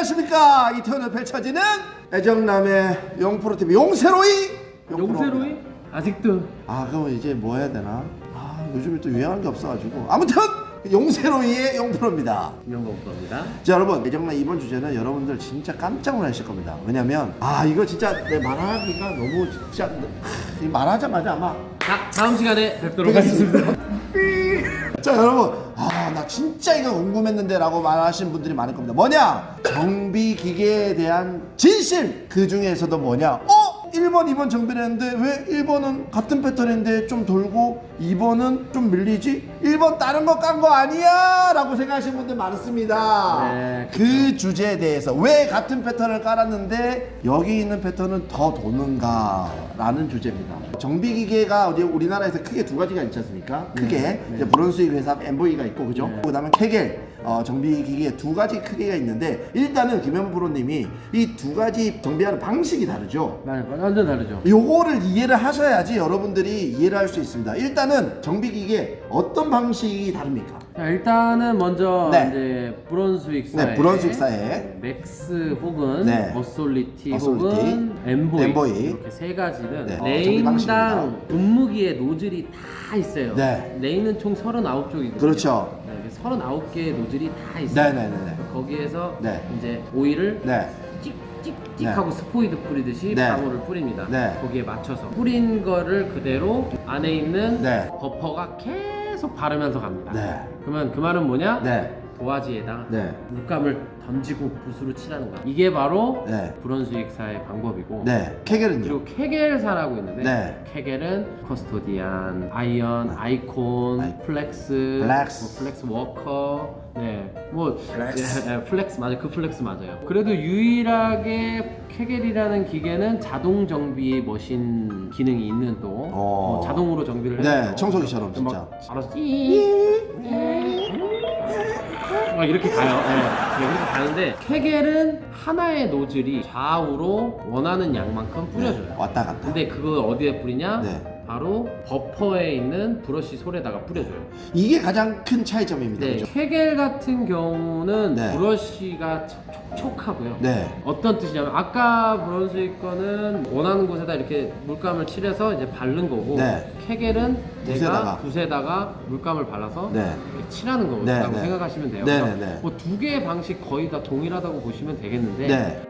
안녕하십니까. 이태원에 펼쳐지는 애정남의 용프로TV 용세로이. 용세로이? 아직도. 그럼 이제 뭐 해야 되나? 요즘에 또 유행한 게 없어가지고 아무튼 용세로이의 용프로입니다. 용공프로입니다. 자, 여러분, 애정남 이번 주제는 여러분들 진짜 깜짝 놀라실 겁니다. 왜냐면 이거 진짜 내 말하기가 너무 진짜 말하자마자 아마 다음 시간에 뵙도록 하겠습니다. 자, 여러분, 나 진짜 이거 궁금했는데 라고 말하시는 분들이 많을 겁니다. 뭐냐? 정비기계에 대한 진실! 그 중에서도 뭐냐? 1번, 2번 정비를 했는데 왜 1번은 같은 패턴인데 좀 돌고 2번은 좀 밀리지? 1번 다른 거 깐 거 아니야? 라고 생각하시는 분들 많습니다. 네, 그 주제에 대해서 왜 같은 패턴을 깔았는데 여기 있는 패턴은 더 도는가? 라는 주제입니다. 정비기계가 어디 우리나라에서 크게 두 가지가 있지 않습니까? 크게 이제 브론스윅 회사 엠보이가 있고, 그죠? 그 다음에 케겔 정비기계 두 가지 크기가 있는데, 일단은 김현무 프로님이 이 두 가지 정비하는 방식이 다르죠. 완전 다르죠. 요거를 이해를 하셔야지 여러분들이 이해를 할 수 있습니다. 일단은 정비기계 어떤 방식이 다릅니까? 자, 일단은 먼저 네. 이제 브론스윅사의 네, 브론스윅사의 맥스 혹은 네. 어솔리티 어솔리티, 혹은 엠보이 이렇게 세 가지는 네, 정비 방식입니다. 레인당 분무기에 노즐이 다 있어요. 네. 레인은 총 39쪽이거든요. 그렇죠. 39개의 노즐이 다 있어요. 네네네. 거기에서 네. 이제 오일을 네. 찍찍찍하고 스포이드 뿌리듯이 네. 방울을 뿌립니다. 네. 거기에 맞춰서 뿌린 거를 그대로 안에 있는 네. 버퍼가 계속 바르면서 갑니다. 네. 그러면 그 말은 뭐냐? 네. 도화지에다 네. 물감을 던지고 붓으로 칠하는 거야. 이게 바로 네. 브론스윅사의 방법이고. 네. 케겔은요? 그리고 케겔사라고 있는데 네. 케겔은 커스토디안, 아이언, 아이콘, 플렉스, 플렉스 워커, 플렉스 맞아요. 그 플렉스 맞아요. 그래도 유일하게 케겔이라는 기계는 자동 정비 머신 기능이 있는 또 자동으로 정비를 해요. 네, 청소기처럼 진짜. 막 알아서 막 이렇게 가요. 네, 이렇게 가는데 케겔은 하나의 노즐이 좌우로 원하는 양만큼 뿌려줘요. 네, 왔다 갔다. 근데 그거 어디에 뿌리냐? 네. 바로 버퍼에 있는 브러쉬 솔에다가 뿌려줘요. 이게 가장 큰 차이점입니다. 네, 그죠? 케겔 같은 경우는 네. 브러쉬가 촉촉하고요. 네. 어떤 뜻이냐면 아까 브론스윅 거는 원하는 곳에다 이렇게 물감을 칠해서 이제 바른 거고, 네. 케겔은 붓에다가. 내가 붓에다가 물감을 발라서 네. 이렇게 칠하는 거라고 네, 네. 생각하시면 돼요. 네, 그래서 네, 네. 뭐 두 개의 방식 거의 다 동일하다고 보시면 되겠는데, 네.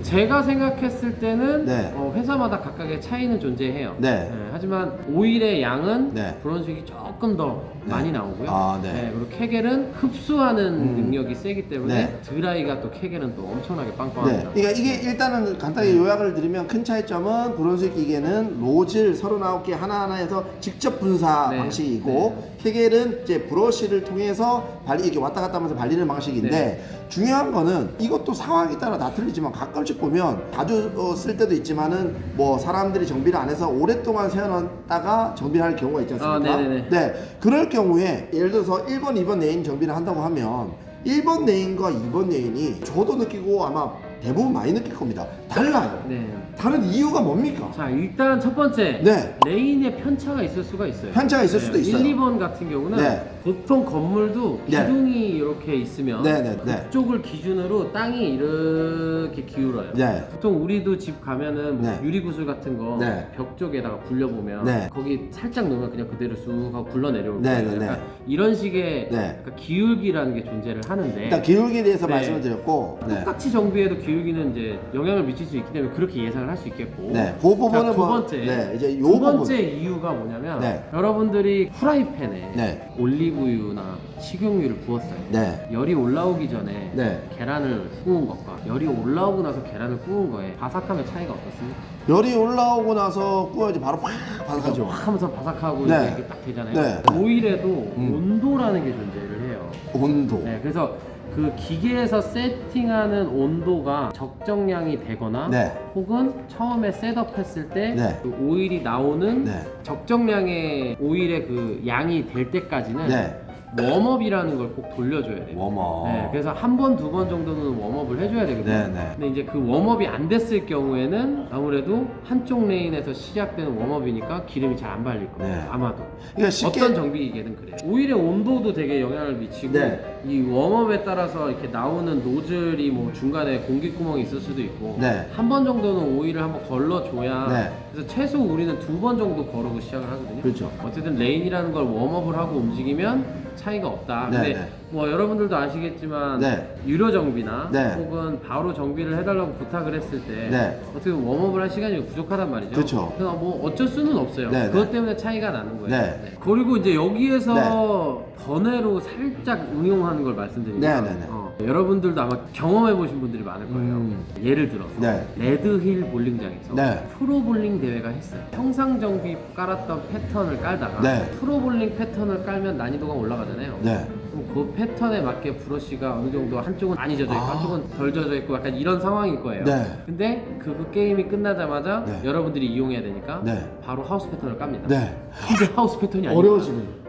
제가 생각했을 때는 네. 회사마다 각각의 차이는 존재해요. 네. 하지만 오일의 양은 네. 브론스윅이 조금 더 많이 나오고요. 네. 그리고 케겔은 흡수하는 능력이 세기 때문에 네. 드라이가 또 케겔은 또 엄청나게 네. 빵빵합니다. 그러니까 이게 일단은 간단히 요약을 드리면 큰 차이점은 브론스윅 기계는 노즐 39개 하나하나에서 직접 분사 네. 방식이고, 케겔은 이제 브러쉬를 통해서 이렇게 왔다 갔다 하면서 발리는 방식인데, 네. 중요한 거는 이것도 상황에 따라 다 틀리지만 가끔씩 보면 자주 쓸 때도 있지만은 뭐 사람들이 정비를 안 해서 오랫동안 세워놨다가 정비를 할 경우가 있지 않습니까? 네네네. 네. 그럴 경우에 예를 들어서 1번, 2번 레인 정비를 한다고 하면 1번 레인과 2번 레인이 저도 느끼고 아마 대부분 많이 느낄 겁니다. 달라요. 네. 다른 이유가 뭡니까? 자, 일단 첫 번째, 네. 레인에 편차가 있을 수가 있어요. 편차가 있을 수도 있어요. 1, 2번 같은 경우는 네. 보통 건물도 네. 기둥이 이렇게 있으면 네. 그쪽을 기준으로 땅이 이렇게 기울어요. 네. 보통 우리도 집 가면은 뭐 네. 유리구슬 같은 거 네. 벽 쪽에다가 굴려보면 네. 거기 살짝 놓으면 그냥 그대로 쑥 하고 굴러 내려올 네, 거예요. 네, 약간 이런 식의 네. 약간 기울기라는 게 존재를 하는데, 일단 기울기에 대해서 네. 말씀을 드렸고, 네. 똑같이 정비해도 기울기는 이제 영향을 미칠 수 있기 때문에 그렇게 예상을 할 수 있겠고. 네. 그 부분은 자, 두 번째. 네. 이제 요 두 번째 부분. 이유가 뭐냐면 네. 여러분들이 프라이팬에 네. 올리브유나 식용유를 부었어요. 네. 열이 올라오기 전에 네. 계란을 구운 것과 열이 올라오고 나서 계란을 구운 거에 바삭함의 차이가 어떻습니까? 열이 올라오고 나서 구워야지 바로 확 바삭하죠. 확 하면서 바삭하고 네. 이렇게 딱 되잖아요. 네. 오일에도 온도라는 게 존재를 해요. 온도. 네, 그래서 그 기계에서 세팅하는 온도가 적정량이 되거나 네. 혹은 처음에 셋업했을 때 네. 그 오일이 나오는 네. 적정량의 오일의 그 양이 될 때까지는 네. 웜업이라는 걸 꼭 돌려줘야 돼요. 웜업. 네, 그래서 한 번, 두 번 정도는 웜업을 해줘야 되거든요. 네네. 근데 이제 그 웜업이 안 됐을 경우에는 아무래도 한쪽 레인에서 시작되는 웜업이니까 기름이 잘 안 발릴 거예요. 네. 아마도. 그러니까 쉽게 어떤 정비기계든 그래요. 오일의 온도도 되게 영향을 미치고 네. 이 웜업에 따라서 이렇게 나오는 노즐이 뭐 중간에 공기구멍이 있을 수도 있고 네. 한 번 정도는 오일을 한번 걸러줘야 네. 그래서 최소 우리는 2번 정도 거르고 시작을 하거든요. 그렇죠. 어쨌든 레인이라는 걸 웜업을 하고 움직이면 차이가 없다. 네, 근데 네. 뭐 여러분들도 아시겠지만 네. 유료 정비나 네. 혹은 바로 정비를 해달라고 부탁을 했을 때 네. 어떻게 보면 웜업을 할 시간이 부족하단 말이죠. 그쵸. 그래서 뭐 어쩔 수는 없어요. 네, 그것 네. 때문에 차이가 나는 거예요. 네. 네. 그리고 이제 여기에서 번외로 살짝 응용하는 걸 말씀드리면 네, 네, 네. 여러분들도 아마 경험해 보신 분들이 많을 거예요. 예를 들어서 네. 레드힐 볼링장에서 네. 프로볼링 대회가 했어요. 평상 정비 깔았던 패턴을 깔다가 네. 프로볼링 패턴을 깔면 난이도가 올라가잖아요. 네. 그럼 그 패턴에 맞게 브러쉬가 어느 정도 한쪽은 많이 젖어 있고 아. 한쪽은 덜 젖어 있고 약간 이런 상황일 거예요. 네. 근데 그 게임이 끝나자마자 네. 여러분들이 이용해야 되니까 네. 바로 하우스 패턴을 깝니다. 네. 근데 하우스 패턴이 아니에요. 어려워지는.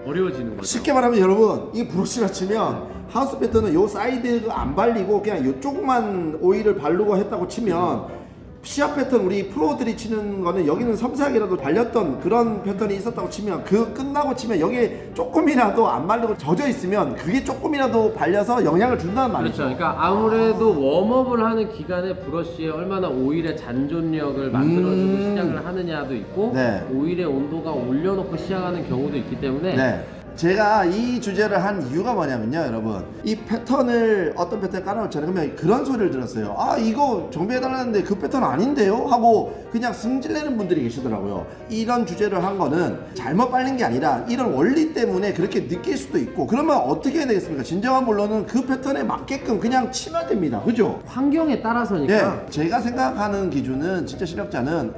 어려워지는 거죠. 쉽게 말하면 여러분 이 브러쉬라 치면 하우스 패턴은 요 사이드가 안 발리고 그냥 요쪽만 오일을 바르고 했다고 치면 시합 패턴 우리 프로들이 치는 거는 여기는 섬세하게라도 발렸던 그런 패턴이 있었다고 치면 그 끝나고 치면 여기에 조금이라도 안 바르고 젖어 있으면 그게 조금이라도 발려서 영향을 준다는 말이죠. 그렇죠. 그러니까 아무래도 웜업을 하는 기간에 브러쉬에 얼마나 오일의 잔존력을 만들어주고 시작을 하느냐도 있고 네. 오일의 온도가 올려놓고 시작하는 경우도 있기 때문에 네. 제가 이 주제를 한 이유가 뭐냐면요, 여러분. 이 패턴을 어떤 패턴을 깔아놓잖아요. 그러면 그런 소리를 들었어요. 아, 이거 정비해달라는데 그 패턴 아닌데요? 하고 그냥 승질내는 분들이 계시더라고요. 이런 주제를 한 거는 잘못 빨린 게 아니라 이런 원리 때문에 그렇게 느낄 수도 있고 그러면 어떻게 해야 되겠습니까? 진정한 본론은 그 패턴에 맞게끔 그냥 치면 됩니다. 그죠? 환경에 따라서니까 예, 제가 생각하는 기준은 진짜 실력자는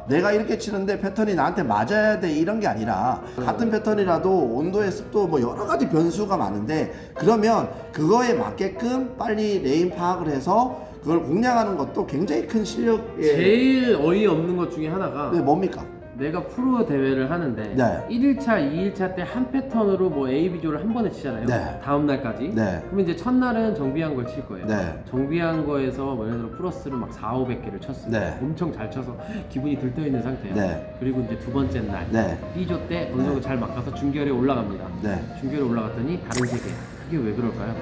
내가 이렇게 치는데 패턴이 나한테 맞아야 돼 이런 게 아니라 같은 패턴이라도 온도의 습도 뭐 여러 가지 변수가 많은데 그러면 그거에 맞게끔 빨리 레인 파악을 해서 그걸 공략하는 것도 굉장히 큰 실력의 제일 어이없는 것 중에 하나가 네, 뭡니까? 내가 프로 대회를 하는데 네. 1일차, 2일차 때 한 패턴으로 뭐 A, B조를 한 번에 치잖아요. 네. 다음 날까지. 네. 그럼 이제 첫날은 정비한 걸 칠 거예요. 네. 정비한 거에서 뭐 예를 들어 플러스를 막 4, 500개를 쳤어요. 네. 엄청 잘 쳐서 기분이 들떠 있는 상태예요. 네. 그리고 이제 두 번째 날 네. B조 때 어느 정도 잘 막아서 중결에 올라갑니다. 네. 중결에 올라갔더니 다른 세계. 그게 왜 그럴까요?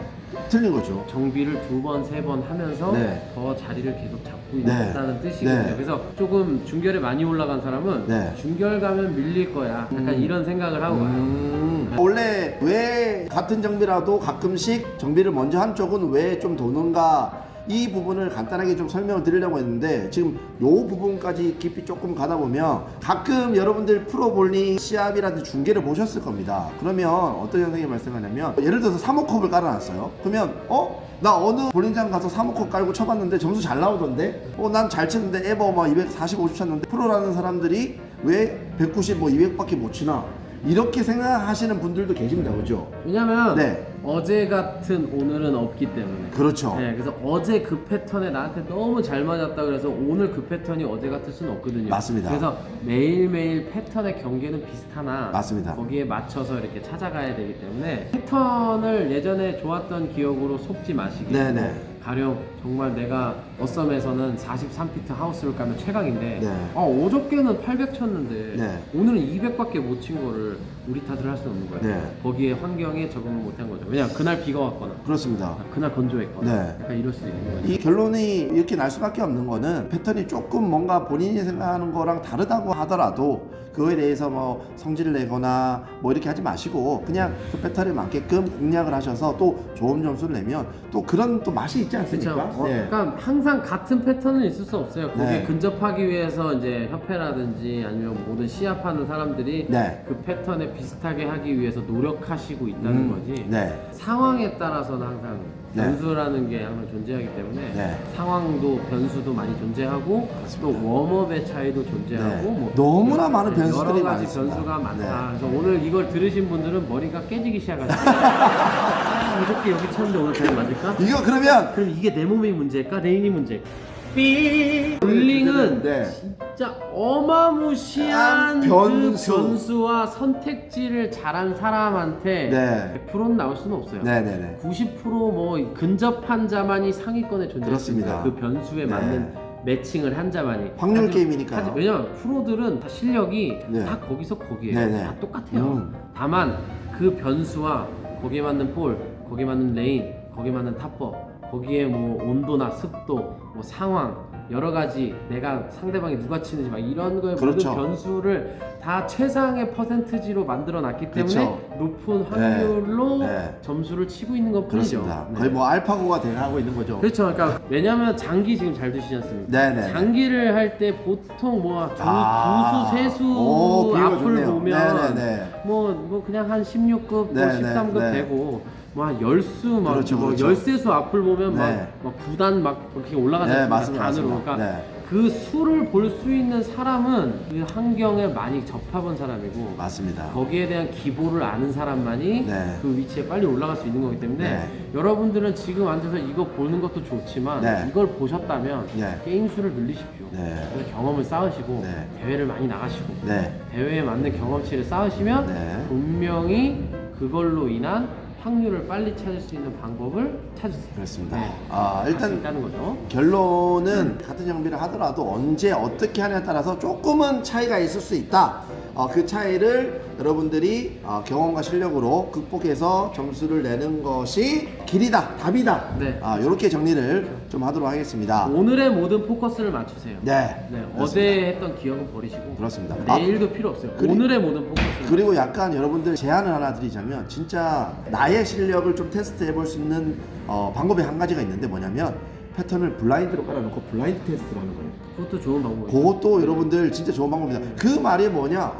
틀린 거죠. 정비를 두 번, 세 번 하면서 네. 더 자리를 계속 잡고 네. 있다는 뜻이거든요. 네. 그래서 조금 중결에 많이 올라간 사람은 네. 중결 가면 밀릴 거야. 약간 이런 생각을 하고 가요. 원래 왜 같은 정비라도 가끔씩 정비를 먼저 한 쪽은 왜 좀 도는가 이 부분을 간단하게 좀 설명을 드리려고 했는데 지금 요 부분까지 깊이 조금 가다 보면 가끔 여러분들 프로볼링 시합이라든지 중계를 보셨을 겁니다. 그러면 어떤 현상이 발생하냐면 예를 들어서 3호컵을 깔아놨어요. 그러면 나 어느 볼링장 가서 3호컵 깔고 쳐봤는데 점수 잘 나오던데 난 잘 치는데 에버 막 245점 쳤는데 프로라는 사람들이 왜 190, 뭐 200밖에 못 치나 이렇게 생각하시는 분들도 계십니다. 그죠? 왜냐면 네. 어제 같은 오늘은 없기 때문에. 그렇죠. 네, 그래서 어제 그 패턴에 나한테 너무 잘 맞았다 그래서 오늘 그 패턴이 어제 같을 수는 없거든요. 맞습니다. 그래서 매일매일 패턴의 경계는 비슷하나 맞습니다. 거기에 맞춰서 이렇게 찾아가야 되기 때문에 패턴을 예전에 좋았던 기억으로 속지 마시기. 네네. 가령 정말 내가 어썸에서는 43피트 하우스를 까면 최강인데 네. 어저께는 800 쳤는데 네. 오늘은 200밖에 못 친 거를 우리 탓을 할 수는 없는 거예요. 네. 거기에 환경에 적응을 못한 거죠. 왜냐면 그날 비가 왔거나 그렇습니다. 그날 건조했거나 네. 약간 이럴 수도 있는 거죠. 이 결론이 이렇게 날 수밖에 없는 거는 패턴이 조금 뭔가 본인이 생각하는 거랑 다르다고 하더라도 그거에 대해서 뭐 성질을 내거나 뭐 이렇게 하지 마시고 그냥 그 패턴에 맞게끔 공략을 하셔서 또 좋은 점수를 내면 또 그런 또 맛이 있지 않습니까? 그렇죠. 그러니까 항상 같은 패턴은 있을 수 없어요. 거기에 네. 근접하기 위해서 이제 협회라든지 아니면 모든 시합하는 사람들이 네. 그 패턴에 비슷하게 하기 위해서 노력하시고 있다는 거지. 네. 상황에 따라서는 항상 네. 변수라는 게 항상 존재하기 때문에 네. 상황도 변수도 많이 존재하고 또 웜업의 차이도 존재하고 네. 뭐 너무나 많은 여러 변수들이 가지 많습니다. 변수가 많다. 네. 그래서 오늘 이걸 들으신 분들은 머리가 깨지기 시작하죠. 어저께 여기 쳤는데 오늘 잘 맞을까? 이거 그러면 그럼 이게 내 몸이 문제일까? 레인이 문제일까? 볼링은 네. 진짜 어마무시한 변수. 그 변수와 선택지를 잘한 사람한테 네. 100%는 나올 수는 없어요. 네네네. 90%뭐 근접한 자만이 상위권에 존재했습니다. 그렇습니다. 그 변수에 네. 맞는 매칭을 한 자만이. 확률 하지- 게임이니까요. 왜냐면 프로들은 다 실력이 네. 다 거기서 거기에요. 네네. 다 똑같아요. 다만 그 변수와 거기에 맞는 볼, 거기에 맞는 레인, 거기에 맞는 탑법, 거기에 뭐 온도나 습도, 뭐 상황 여러 가지 내가 상대방이 누가 치는지 막 이런 거에 그렇죠. 모든 변수를 다 최상의 퍼센트지로 만들어 놨기 때문에 그렇죠. 높은 확률로 네. 점수를 치고 있는 것 뿐이죠. 그렇습니다. 네. 거의 뭐 알파고가 돼가고 있는 거죠. 그렇죠. 그러니까 왜냐면 장기 지금 잘 두시지 않습니까? 네네. 장기를 할 때 보통 뭐 아. 두수, 세수 오, 비교가 앞을 좋네요. 보면 네네네. 뭐 그냥 한 16급, 뭐 네네, 13급 네. 되고 뭐 한 10수 막 그렇죠, 뭐 그렇죠. 13수 앞을 보면 네. 막 9단 막 그렇게 올라가는 네, 맞습니다. 단으로. 맞습니다. 그러니까 네. 그 수를 볼 수 있는 사람은 그 환경에 많이 접해본 사람이고 맞습니다. 거기에 대한 기보를 아는 사람만이 네. 그 위치에 빨리 올라갈 수 있는 거기 때문에 네. 여러분들은 지금 앉아서 이거 보는 것도 좋지만 네. 이걸 보셨다면 네. 게임 수를 늘리십시오. 네. 그래서 경험을 쌓으시고 네. 대회를 많이 나가시고 네. 대회에 맞는 경험치를 쌓으시면 네. 분명히 그걸로 인한 확률을 빨리 찾을 수 있는 방법을 찾으세요. 그렇습니다. 네. 아, 할수 일단 있다는 거죠. 결론은 같은 장비를 하더라도 언제 어떻게 하냐에 따라서 조금은 차이가 있을 수 있다. 그 차이를 여러분들이 경험과 실력으로 극복해서 점수를 내는 것이 길이다, 답이다. 네. 이렇게 정리를 좀 하도록 하겠습니다. 오늘의 모든 포커스를 맞추세요. 네. 네, 그렇습니다. 어제 했던 기억은 버리시고 그렇습니다. 내일도 필요 없어요. 그리- 오늘의 모든 포커스를 그리고 약간 여러분들 제안을 하나 드리자면 진짜 나의 실력을 좀 테스트 해볼 수 있는 방법이 한 가지가 있는데 뭐냐면 패턴을 블라인드로 깔아놓고 블라인드 테스트를 하는 거예요. 그것도 좋은 방법이에요. 그것도 여러분들 진짜 좋은 방법입니다. 그 말이 뭐냐?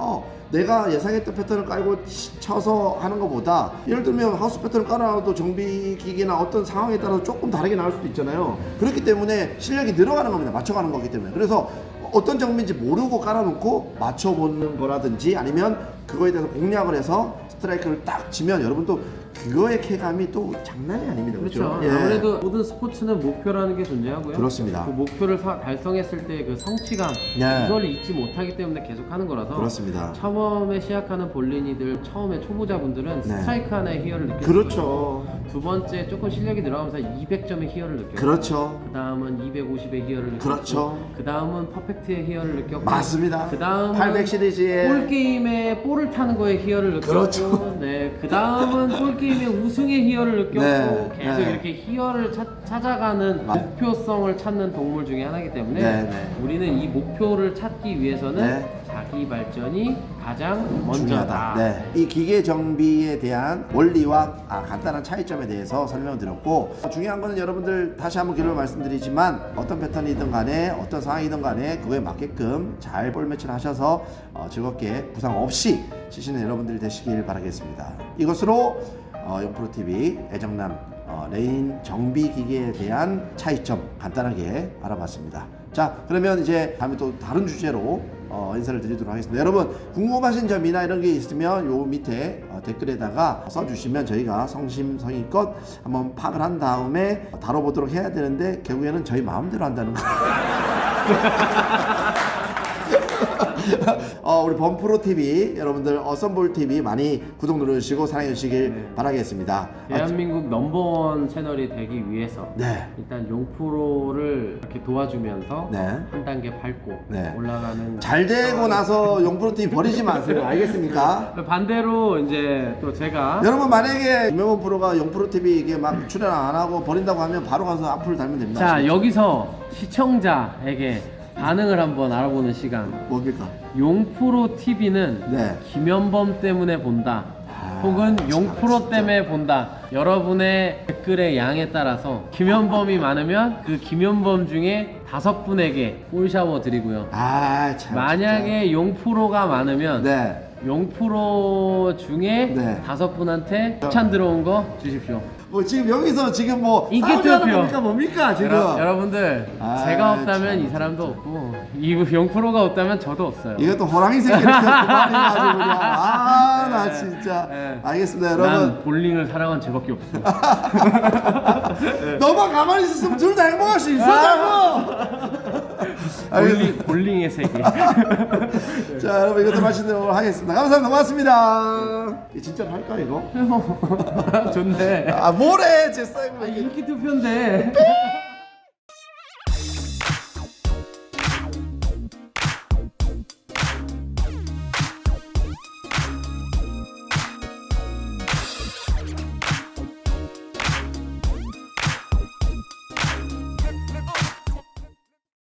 내가 예상했던 패턴을 깔고 쳐서 하는 것보다 예를 들면 하우스 패턴을 깔아놔도 정비 기계나 어떤 상황에 따라서 조금 다르게 나올 수도 있잖아요. 그렇기 때문에 실력이 늘어가는 겁니다. 맞춰가는 거기 때문에. 그래서 어떤 정비인지 모르고 깔아놓고 맞춰보는 거라든지 아니면 그거에 대해서 공략을 해서 스트라이크를 딱 치면 여러분도 그거의 쾌감이 또 장난이 아닙니다. 그렇죠. 예. 아무래도 모든 스포츠는 목표라는 게 존재하고요. 그렇습니다. 그 목표를 달성했을 때 그 성취감 네. 이걸 잊지 못하기 때문에 계속 하는 거라서 그렇습니다. 처음에 시작하는 볼린이들 처음에 초보자분들은 네. 스트라이크 하나의 희열을 느낄 수 있어요. 그렇죠. 두 번째 조금 실력이 늘어가면서 200점의 희열을 느껴요. 그렇죠. 그 다음은 250의 희열을 느꼈고 그렇죠. 그 다음은 퍼펙트의 희열을 느꼈고 맞습니다. 그 다음은 800 시리즈의 볼 게임에 볼을 타는 거에 희열을 느꼈고 그렇죠. 네, 그 다음은 볼 게임의 우승의 희열을 느꼈고 네, 계속 네. 이렇게 희열을 찾아가는 맞- 목표성을 찾는 동물 중에 하나이기 때문에 네, 네. 우리는 이 목표를 찾기 위해서는 네. 자기 발전이 가장 먼저다. 중요하다. 네. 이 기계 정비에 대한 원리와 간단한 차이점에 대해서 설명을 드렸고 중요한 거는 여러분들 다시 한번 기록을 말씀드리지만 어떤 패턴이든 간에 어떤 상황이든 간에 그거에 맞게끔 잘 볼 매치를 하셔서 즐겁게 부상 없이 치시는 여러분들이 되시길 바라겠습니다. 이것으로 용프로TV 애정남 레인 정비 기계에 대한 차이점 간단하게 알아봤습니다. 자, 그러면 이제 다음에 또 다른 주제로 인사를 드리도록 하겠습니다. 여러분 궁금하신 점이나 이런 게 있으면 요 밑에 댓글에다가 써주시면 저희가 성심성의껏 한번 파악을 한 다음에 다뤄보도록 해야 되는데 결국에는 저희 마음대로 한다는 거. 우리 범프로 TV 여러분들 어썸볼 TV 많이 구독 눌러주시고 사랑해 주시길 바라겠습니다. 대한민국 넘버원 채널이 되기 위해서 네. 일단 용프로를 이렇게 도와주면서 네. 한 단계 밟고 네. 올라가는 잘 되고 나서 용프로 TV 버리지 마세요. 알겠습니까? 반대로 이제 또 제가 여러분 만약에 김명훈 프로가 용프로 TV 이게 막 출연 안 하고 버린다고 하면 바로 가서 악플 달면 됩니다. 자 아시겠죠? 여기서 시청자에게 반응을 한번 알아보는 시간. 뭡니까? 용프로 TV는 네. 김현범 때문에 본다. 혹은 용프로 때문에 본다. 여러분의 댓글의 양에 따라서 김현범이 많으면 그 김현범 중에 5분에게 꿀샤워 드리고요. 참. 만약에 용프로가 많으면 진짜. 네. 용프로 중에 네. 5분한테 추천 들어온 거 주십시오. 뭐 지금 여기서 지금 뭐 인기 싸우자는 투표. 겁니까 뭡니까 지금? 여러분들 아, 제가 없다면 참. 이 사람도 없고 이 용프로가 없다면 저도 없어요. 이것도 호랑이 새끼를 그만이야 아주 그냥. 나 네. 진짜. 네. 알겠습니다 여러분. 난 볼링을 사랑한 죄밖에 없어. 너만 가만히 있었으면 둘 다 행복할 수 있었다고. 볼링의 세계. 자 여러분 이것도 맛있는 오늘 하겠습니다. 감사합니다. 고맙습니다. 이거 진짜로 할까 이거? 좋네. 아 뭐래 제 사인. 인기 투표인데.